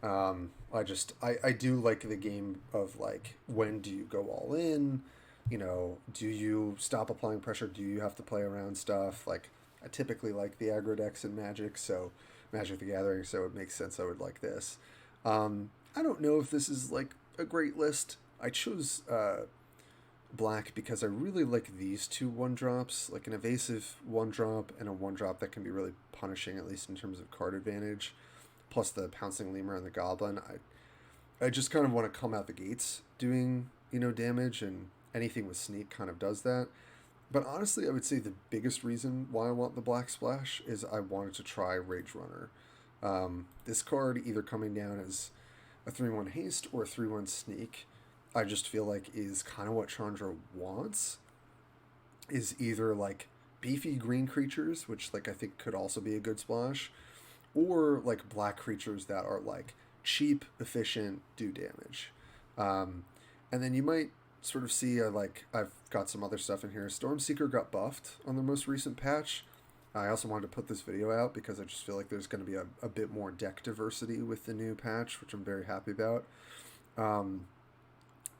I do like the game of like, when do you go all in? You know, do you stop applying pressure? Do you have to play around stuff? Like, I typically like the aggro decks in Magic, so Magic the Gathering, so it makes sense I would like this. I don't know if this is like a great list. I chose black because I really like these two 1-drops, like an evasive 1-drop and a 1-drop that can be really punishing, at least in terms of card advantage. Plus the Pouncing Lemur and the Goblin. I just kind of want to come out the gates doing, damage, and anything with sneak kind of does that. But honestly, I would say the biggest reason why I want the black splash is I wanted to try Rage Runner. This card either coming down as a 3/1 haste or a 3/1 sneak, I just feel like is kind of what Chandra wants. Is either like beefy green creatures, which like I think could also be a good splash, or like black creatures that are like cheap, efficient, do damage. And then you might sort of see I've got some other stuff in here. Stormseeker got buffed on the most recent patch. I also wanted to put this video out because I just feel like there's going to be a bit more deck diversity with the new patch, which I'm very happy about. And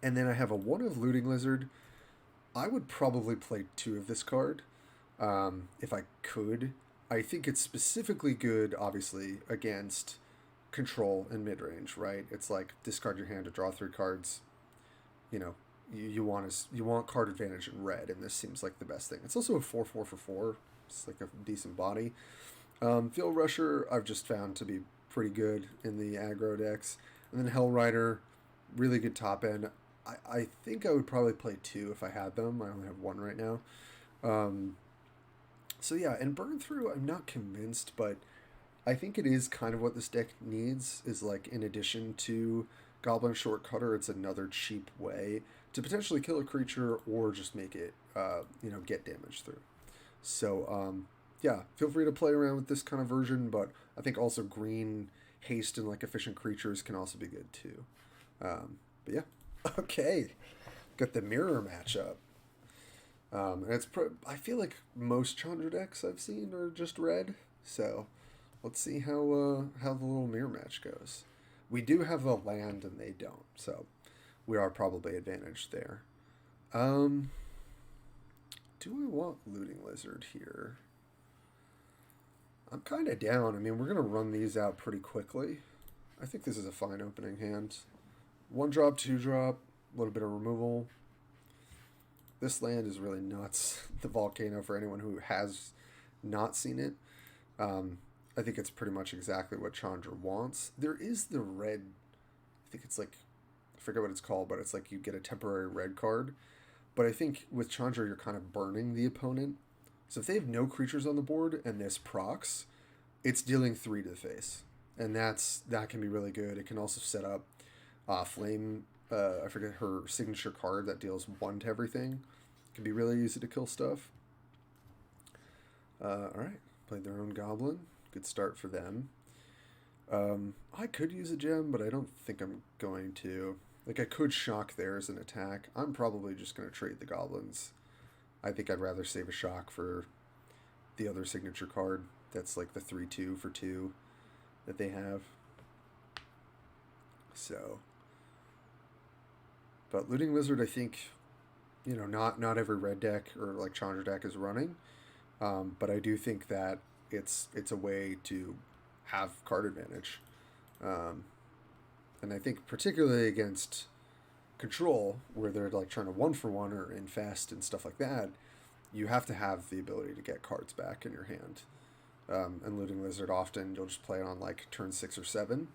then I have a 1 of Looting Lizard. I would probably play 2 of this card if I could. I think it's specifically good, obviously, against control and mid-range, right? It's like discard your hand to draw 3 cards. You want card advantage in red, and this seems like the best thing. It's also a 4/4 for 4. It's like a decent body. Field Rusher I've just found to be pretty good in the aggro decks. And then Hell Rider, really good top end. I think I would probably play 2 if I had them. I only have 1 right now. So yeah, and Burn Through, I'm not convinced, but I think it is kind of what this deck needs, is like, in addition to Goblin Shortcutter, it's another cheap way to potentially kill a creature or just make it, get damage through. So, yeah, feel free to play around with this kind of version, but I think also green haste and like efficient creatures can also be good too. But yeah, okay, got the mirror matchup. And I feel like most Chandra decks I've seen are just red, so let's see how the little mirror match goes. We do have a land and they don't, so we are probably advantaged there. Do I want Looting Lizard here? I'm kind of down. I mean, we're going to run these out pretty quickly. I think this is a fine opening hand. 1-drop, 2-drop, a little bit of removal. This land is really nuts. The Volcano, for anyone who has not seen it, I think it's pretty much exactly what Chandra wants. There is the red, I think it's like, I forget what it's called, but it's like you get a temporary red card. But I think with Chandra, you're kind of burning the opponent. So if they have no creatures on the board and this procs, it's dealing 3 to the face. And that can be really good. It can also set up Flame, I forget her signature card that deals 1 to everything. It can be really easy to kill stuff. Alright, played their own Goblin. Good start for them. I could use a gem, but I don't think I'm going to. Like, I could shock theirs an attack. I'm probably just going to trade the Goblins. I think I'd rather save a shock for the other signature card. That's like the 3/2 for 2 that they have. So, but Looting Lizard, I think, not every red deck or like Challenger deck is running, but I do think that it's a way to have card advantage, um, and I think particularly against Control, where they're like trying to 1-for-1 or infest and stuff like that, you have to have the ability to get cards back in your hand. And Looting Lizard, often you'll just play it on like turn 6 or 7,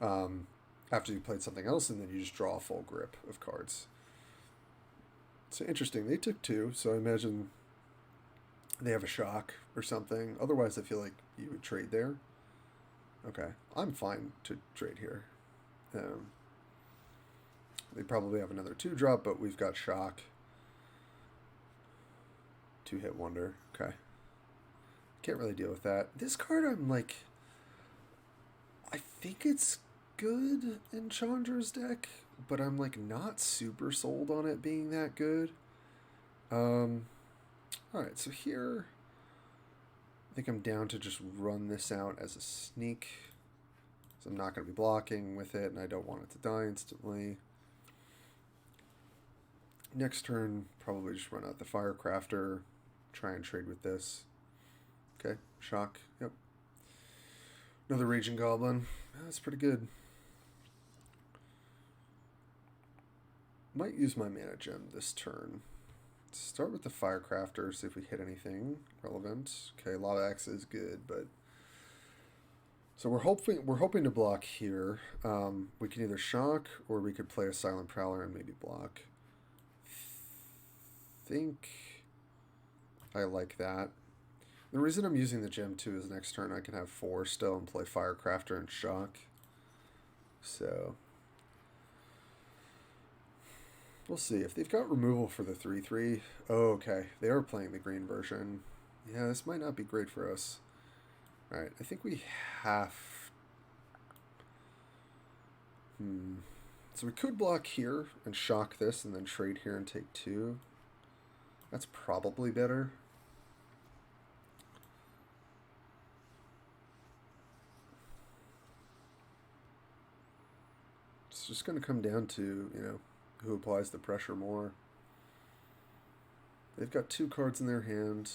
um, after you played something else, and then you just draw a full grip of cards. So interesting. They took 2, so I imagine they have a shock or something. Otherwise, I feel like you would trade there. Okay, I'm fine to trade here. They probably have another 2-drop, but we've got shock. 2-hit wonder. Okay. Can't really deal with that. This card, I'm like, I think it's good in Chandra's deck, but I'm like not super sold on it being that good. Alright, so here I think I'm down to just run this out as a sneak. So I'm not going to be blocking with it, and I don't want it to die instantly. Next turn, probably just run out the Firecrafter, try and trade with this. Okay, shock, yep. Another Raging Goblin. That's pretty good. Might use my mana gem this turn. Start with the Firecrafter, see if we hit anything relevant. Okay, Lava Axe is good, but so we're hoping to block here. We can either shock or we could play a Silent Prowler and maybe block. Think I like that. The reason I'm using the gem too is next turn I can have 4 still and play Firecrafter and shock. So we'll see. If they've got removal for the 3/3, oh, okay, they are playing the green version. Yeah, this might not be great for us. Alright, I think we have... So we could block here and shock this and then trade here and take 2. That's probably better. It's just going to come down to, who applies the pressure more. They've got 2 cards in their hand.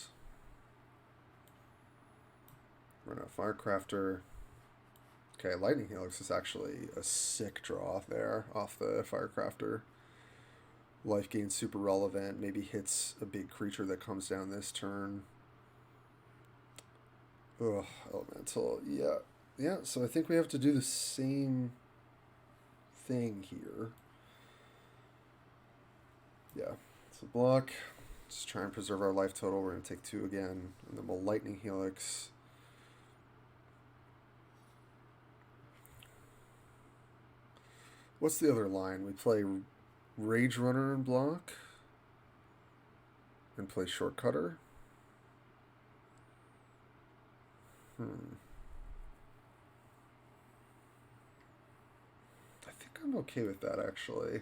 Run out Firecrafter. Okay, Lightning Helix is actually a sick draw there off the Firecrafter. Life gain super relevant. Maybe hits a big creature that comes down this turn. Ugh, Elemental. Yeah. Yeah, so I think we have to do the same thing here. Yeah. So block. Just try and preserve our life total. We're going to take 2 again. And then we'll Lightning Helix. What's the other line? We play Rage Runner and block. And play Shortcutter. I think I'm okay with that, actually.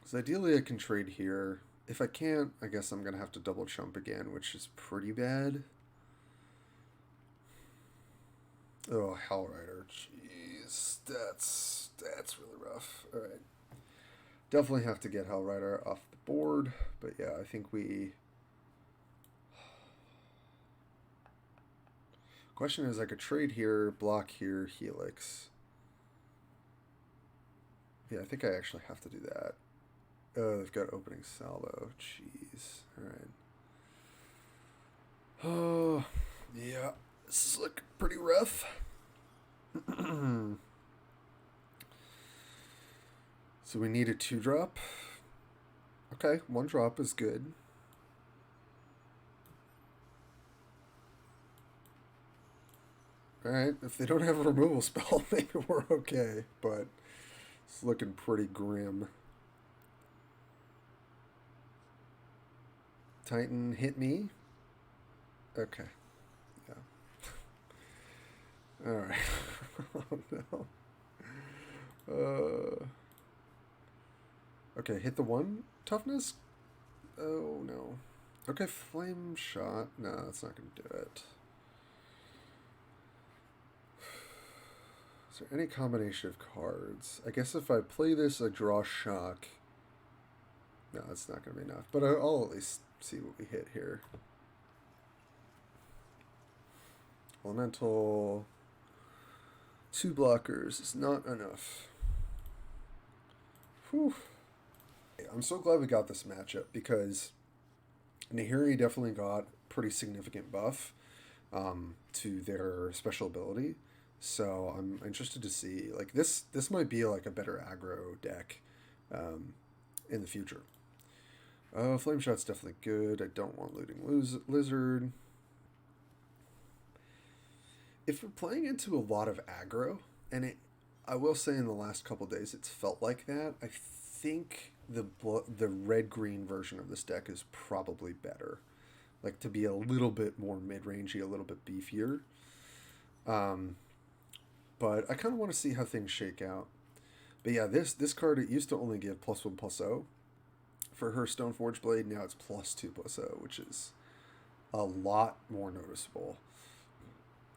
Because ideally I can trade here. If I can't, I guess I'm going to have to double chump again, which is pretty bad. Oh, Hellrider. Jeez. That's really rough. Alright. Definitely have to get Hellrider off the board. But yeah, I think we... Question is, I could trade here, block here, Helix. Yeah, I think I actually have to do that. Oh, they've got opening salvo. Jeez. Alright. Oh, yeah. This is looking pretty rough. So we need a 2-drop. Okay, 1 drop is good. Alright, if they don't have a removal spell, maybe we're okay, but it's looking pretty grim. Titan, hit me. Okay. Yeah. Alright. Oh no. Okay, hit the one. Toughness? Oh no. Okay, flame shot. No, that's not going to do it. Is there any combination of cards? I guess if I play this, I draw shock. No, that's not going to be enough. But I'll at least see what we hit here. Elemental. 2 blockers is not enough. Whew. I'm so glad we got this matchup because Nahiri definitely got pretty significant buff to their special ability. So I'm interested to see, like, this might be like a better aggro deck in the future. Flame Shot's definitely good. I don't want Looting Lizard. If we're playing into a lot of aggro, and I will say in the last couple days it's felt like that, I think the red-green version of this deck is probably better. Like, to be a little bit more mid-rangey, a little bit beefier. But I kind of want to see how things shake out. But yeah, this card, it used to only give +1/+0 for her Stoneforge Blade. Now it's +2/+0, which is a lot more noticeable.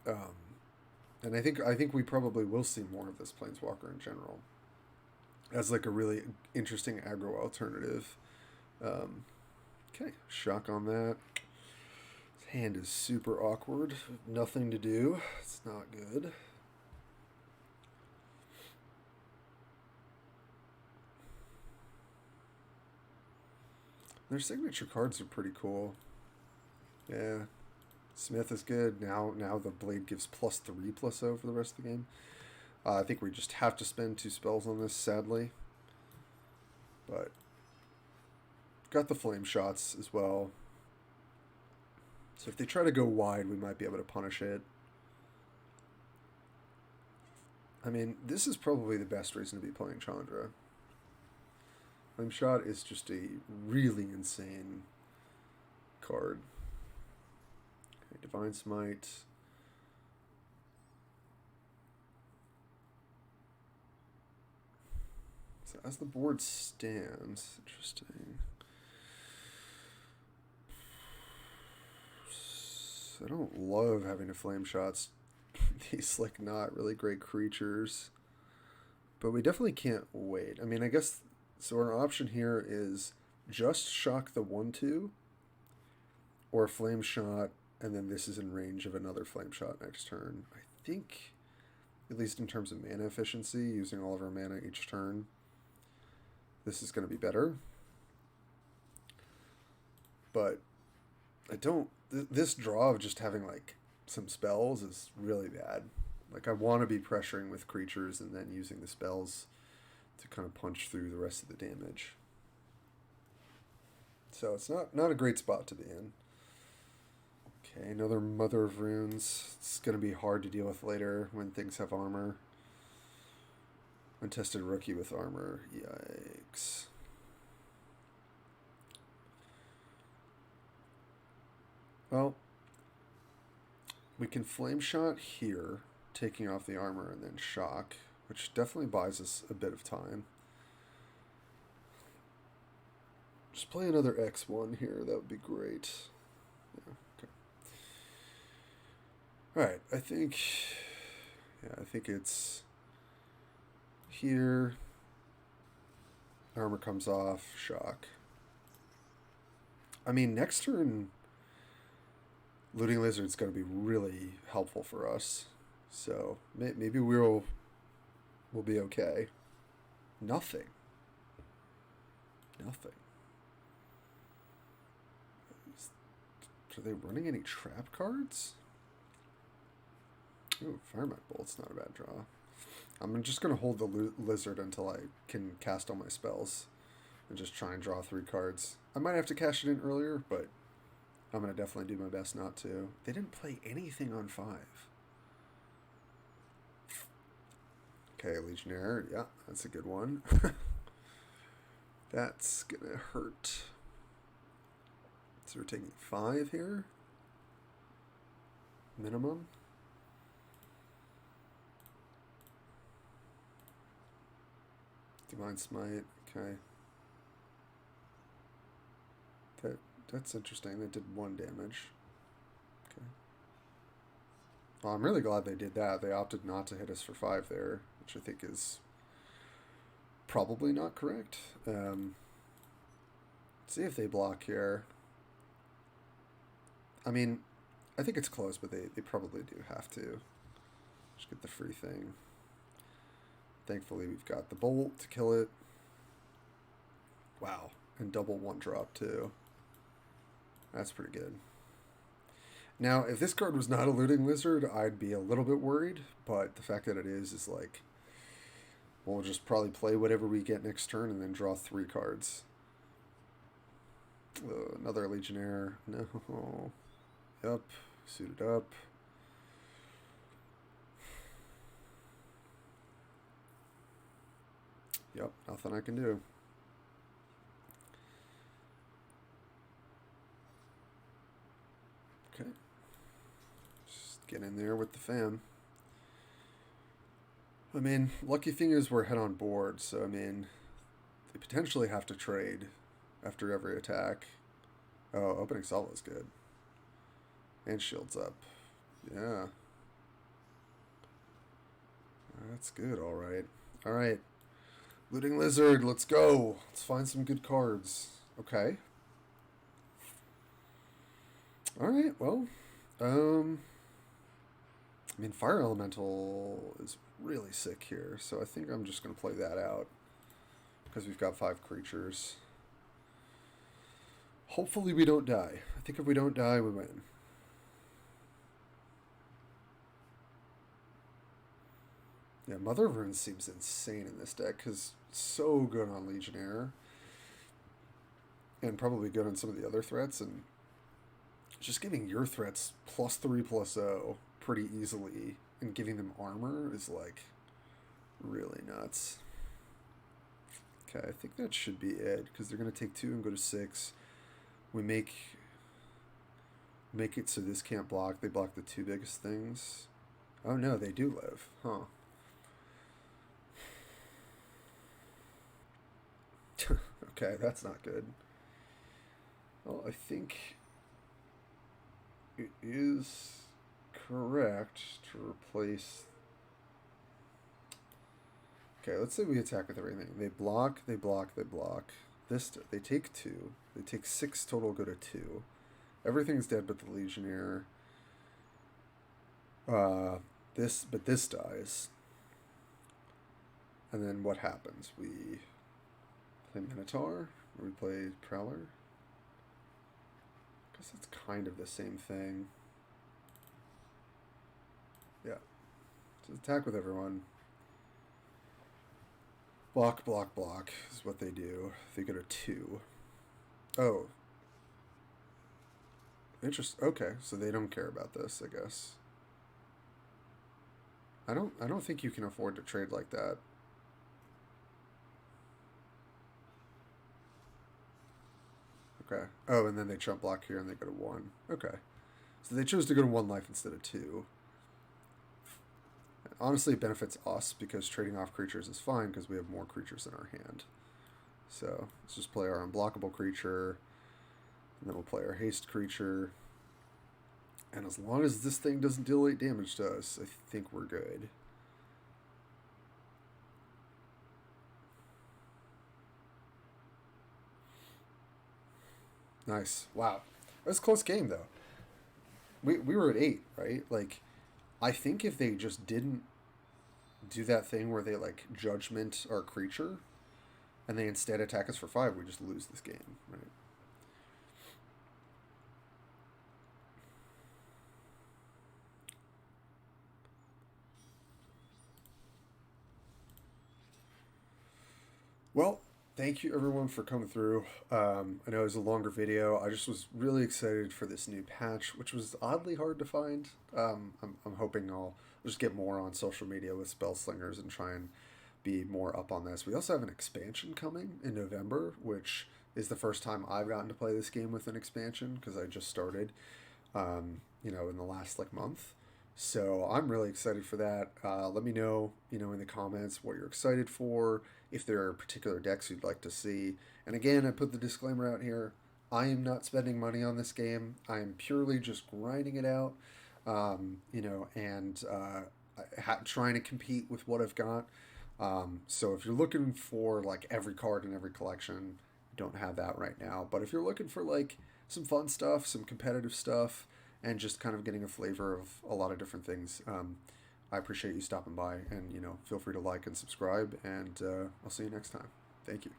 And I think we probably will see more of this Planeswalker in general as like a really interesting aggro alternative. Okay, shock on that. His hand is super awkward. Nothing to do. It's not good. Their signature cards are pretty cool. Yeah. Smith is good. Now the blade gives +3/+0 for the rest of the game. I think we just have to spend 2 spells on this, sadly. But got the flame shots as well. So if they try to go wide, we might be able to punish it. I mean, this is probably the best reason to be playing Chandra. Flame Shot is just a really insane card. Okay, Divine Smite. So as the board stands, interesting. I don't love having to flame shots these like not really great creatures, but we definitely can't wait. I mean, I guess so. Our option here is just shock the 1/2 or flame shot, and then this is in range of another flame shot next turn. I think, at least in terms of mana efficiency, using all of our mana each turn, this is going to be better. But I don't. This draw of just having like some spells is really bad. Like, I want to be pressuring with creatures and then using the spells to kind of punch through the rest of the damage. So it's not a great spot to be in. Okay, another Mother of Runes. It's going to be hard to deal with later when things have armor. Untested Rookie with armor. Yikes. Well, we can Flame Shot here, taking off the armor, and then shock, which definitely buys us a bit of time. Just play another X1 here. That would be great. Yeah, okay. Alright, I think it's here. Armor comes off, shock. I mean, next turn, Looting Lizard's going to be really helpful for us. So maybe we'll be okay. Nothing. Are they running any trap cards? Ooh, Firemite Bolt's not a bad draw. I'm just going to hold the Lizard until I can cast all my spells and just try and draw 3 cards. I might have to cash it in earlier, but I'm going to definitely do my best not to. They didn't play anything on 5. Okay, Legionnaire. Yeah, that's a good one. That's going to hurt. So we're taking 5 here. Minimum. Divine Smite, okay. That's interesting. They did 1 damage. Okay. Well, I'm really glad they did that. They opted not to hit us for 5 there, which I think is probably not correct. See if they block here. I mean, I think it's close, but they probably do have to. Just get the free thing. Thankfully, we've got the bolt to kill it. Wow. And double 1-drop, too. That's pretty good. Now, if this card was not a Looting Lizard, I'd be a little bit worried. But the fact that it is like... We'll just probably play whatever we get next turn and then draw 3 cards. Another Legionnaire. No. Yep. Suited up. Yep, nothing I can do. Okay. Just get in there with the fam. I mean, lucky thing is we're head on board, so I mean, they potentially have to trade after every attack. Oh, opening salvo is good. And shields up. Yeah. That's good, alright. Alright. Looting Lizard, let's go. Let's find some good cards. Okay. Alright, well. I mean, Fire Elemental is really sick here, so I think I'm just going to play that out. Because we've got 5 creatures. Hopefully we don't die. I think if we don't die, we win. Yeah, Mother of Runes seems insane in this deck, because it's so good on Legionnaire. And probably good on some of the other threats, and just giving your threats +3/+0 pretty easily, and giving them armor is, like, really nuts. Okay, I think that should be it, because they're going to take 2 and go to 6. We make it so this can't block. They block the 2 biggest things. Oh no, they do live. Huh. Okay, that's not good. Well, I think it is correct to replace... Okay, let's say we attack with everything. They block, they block, they block. This, they take 2. They take 6 total, go to 2. Everything's dead but the Legionnaire. But this dies. And then what happens? We play Minotaur, or we play Prowler. I guess it's kind of the same thing. Yeah. Just attack with everyone. Block, block, block is what they do. They go to 2. Oh. Interesting. Okay, so they don't care about this, I guess. I don't think you can afford to trade like that. Okay. Oh, and then they chump block here and they go to 1. Okay. So they chose to go to 1 life instead of 2. Honestly, it benefits us because trading off creatures is fine because we have more creatures in our hand. So let's just play our unblockable creature, and then we'll play our haste creature. And as long as this thing doesn't deal 8 damage to us, I think we're good. Nice. Wow. That was a close game, though. We were at 8, right? Like, I think if they just didn't do that thing where they, like, judgment our creature, and they instead attack us for 5, we just lose this game, right? Well, thank you everyone for coming through. I know it was a longer video. I just was really excited for this new patch, which was oddly hard to find. I'm hoping I'll just get more on social media with Spellslingers and try and be more up on this. We also have an expansion coming in November, which is the first time I've gotten to play this game with an expansion because I just started, in the last like month. So I'm really excited for that. Let me know, in the comments what you're excited for, if there are particular decks you'd like to see. And again, I put the disclaimer out here. I am not spending money on this game. I am purely just grinding it out, and trying to compete with what I've got. So if you're looking for like every card in every collection, don't have that right now. But if you're looking for like some fun stuff, some competitive stuff, and just kind of getting a flavor of a lot of different things, I appreciate you stopping by. And feel free to like and subscribe. And I'll see you next time. Thank you.